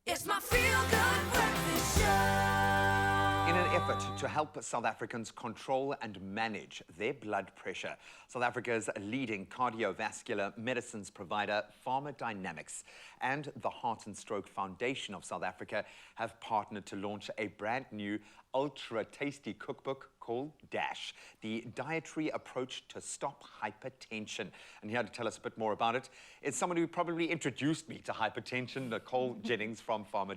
It's my feel-good breakfast show. In an effort to help South Africans control and manage their blood pressure, South Africa's leading cardiovascular medicines provider, PHARMA and the Heart and Stroke Foundation of South Africa have partnered to launch a brand new ultra-tasty cookbook called DASH, the Dietary Approach to Stop Hypertension. And here to tell us a bit more about it is someone who probably introduced me to hypertension, Nicole Jennings from PHARMA.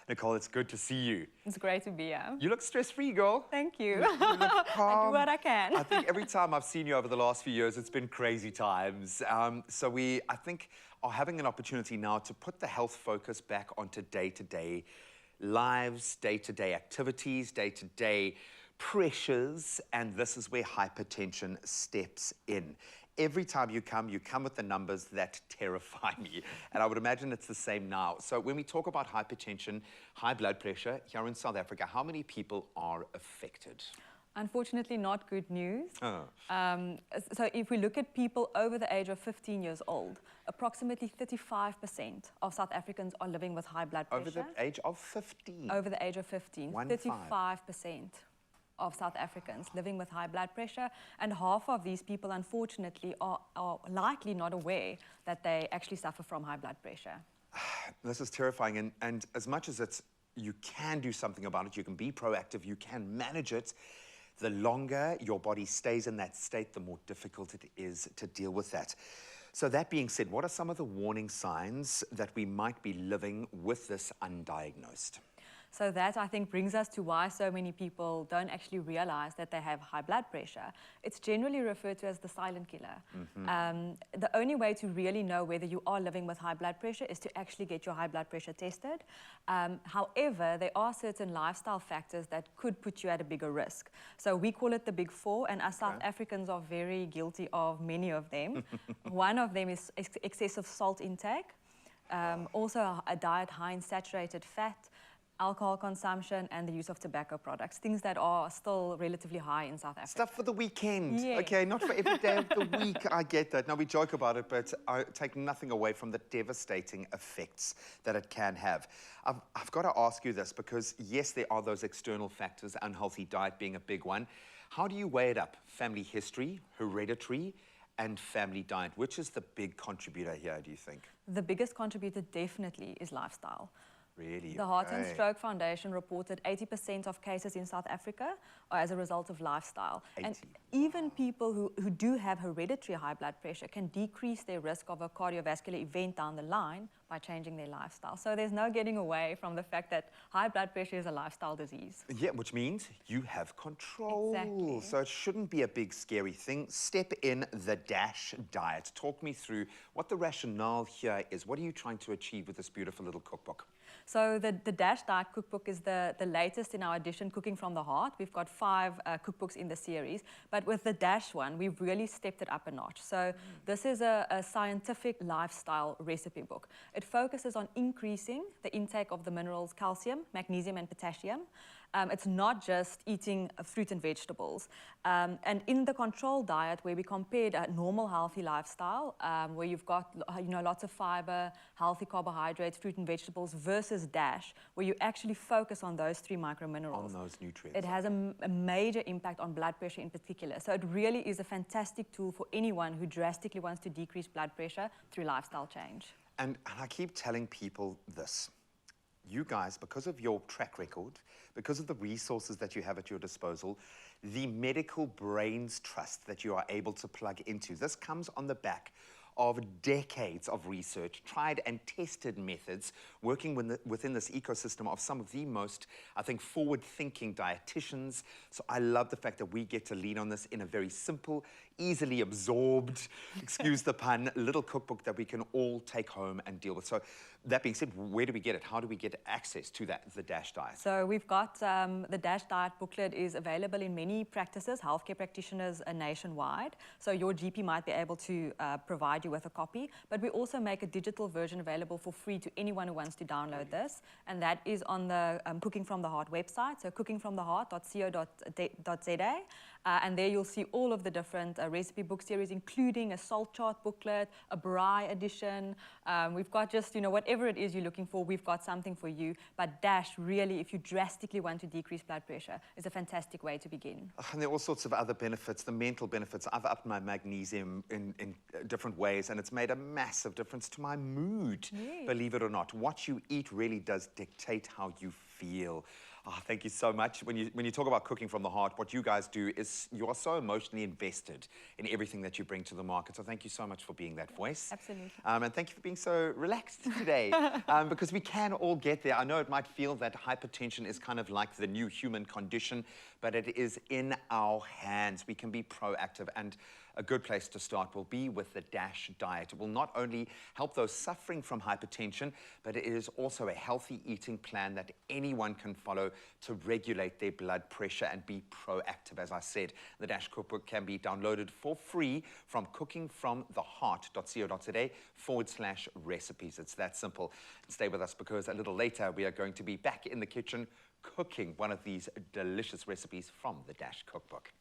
Nicole, it's good to see you. It's great to be here. You look stress-free, girl. Thank you. You look calm. I do what I can. I think every time I've seen you over the last few years, it's been crazy times. So we, I think, are having an opportunity now to put the health focus back onto day-to-day lives, day-to-day activities, day-to-day pressures, and this is where hypertension steps in. Every time you come with the numbers that terrify me, and I would imagine it's the same now. So when we talk about hypertension, high blood pressure here in South Africa, how many people are affected? Unfortunately, not good news. Oh. So if we look at people over the age of 15 years old, approximately 35% of South Africans are living with high blood pressure. Over the age of 15? Over the age of 15. 35% of South Africans living with high blood pressure, and half of these people, unfortunately, are likely not aware that they actually suffer from high blood pressure. This is terrifying, and as much as you can do something about it, you can be proactive, you can manage it, the longer your body stays in that state, the more difficult it is to deal with that. So that being said, what are some of the warning signs that we might be living with this undiagnosed? So that, I think, brings us to why so many people don't actually realize that they have high blood pressure. It's generally referred to as the silent killer. The only way to really know whether you are living with high blood pressure is to actually get your high blood pressure tested. However, there are certain lifestyle factors that could put you at a bigger risk. So we call it the big four, and us South Africans are very guilty of many of them. One of them is excessive salt intake, also a diet high in saturated fat, alcohol consumption, and the use of tobacco products, things that are still relatively high in South Africa. Stuff for the weekend, yes. Okay, not for every day of the week, I get that. Now, we joke about it, but I take nothing away from the devastating effects that it can have. I've got to ask you this, because yes, there are those external factors, unhealthy diet being a big one. How do you weigh it up? Family history, hereditary, and family diet. Which is the big contributor here, do you think? The biggest contributor definitely is lifestyle. Really? The Heart and Stroke Foundation reported 80% of cases in South Africa are as a result of lifestyle. 80. And even people who do have hereditary high blood pressure can decrease their risk of a cardiovascular event down the line by changing their lifestyle. So there's no getting away from the fact that high blood pressure is a lifestyle disease. Yeah, which means you have control. Exactly. So it shouldn't be a big, scary thing. Step in the DASH diet. Talk me through what the rationale here is. What are you trying to achieve with this beautiful little cookbook? So the DASH Diet Cookbook is the latest in our edition, Cooking from the Heart. We've got 5 cookbooks in the series, but with the DASH one, we've really stepped it up a notch. So this is a scientific lifestyle recipe book. It focuses on increasing the intake of the minerals calcium, magnesium, and potassium. It's not just eating fruit and vegetables. And in the control diet, where we compared a normal healthy lifestyle, where you've got lots of fiber, healthy carbohydrates, fruit and vegetables, versus DASH, where you actually focus on those 3 microminerals. On those nutrients. It has a major impact on blood pressure in particular. So it really is a fantastic tool for anyone who drastically wants to decrease blood pressure through lifestyle change. And I keep telling people this. You guys, because of your track record, because of the resources that you have at your disposal, the medical brains trust that you are able to plug into, this comes on the back of decades of research, tried and tested methods, working within this ecosystem of some of the most, I think, forward-thinking dietitians. So I love the fact that we get to lean on this in a very simple, easily absorbed, excuse the pun, little cookbook that we can all take home and deal with. So that being said, where do we get it? How do we get access to the DASH diet? So we've got the DASH diet booklet is available in many practices, healthcare practitioners nationwide. So your GP might be able to provide you with a copy, but we also make a digital version available for free to anyone who wants to download this, and that is on the Cooking from the Heart website, so cookingfromtheheart.co.za. And there you'll see all of the different recipe book series, including a salt chart booklet, a braai edition. We've got just, whatever it is you're looking for, we've got something for you. But DASH, really, if you drastically want to decrease blood pressure, is a fantastic way to begin. And there are all sorts of other benefits, the mental benefits. I've upped my magnesium in different ways, and it's made a massive difference to my mood, believe it or not. What you eat really does dictate how you feel. Oh, thank you so much. When you talk about cooking from the heart, what you guys do is you are so emotionally invested in everything that you bring to the market. So thank you so much for being that voice. Absolutely. And thank you for being so relaxed today, because we can all get there. I know it might feel that hypertension is kind of like the new human condition, but it is in our hands. We can be proactive, and a good place to start will be with the DASH diet. It will not only help those suffering from hypertension, but it is also a healthy eating plan that anyone can follow to regulate their blood pressure and be proactive. As I said, the DASH cookbook can be downloaded for free from cookingfromtheheart.co.za/recipes. It's that simple. Stay with us, because a little later we are going to be back in the kitchen cooking one of these delicious recipes from the DASH cookbook.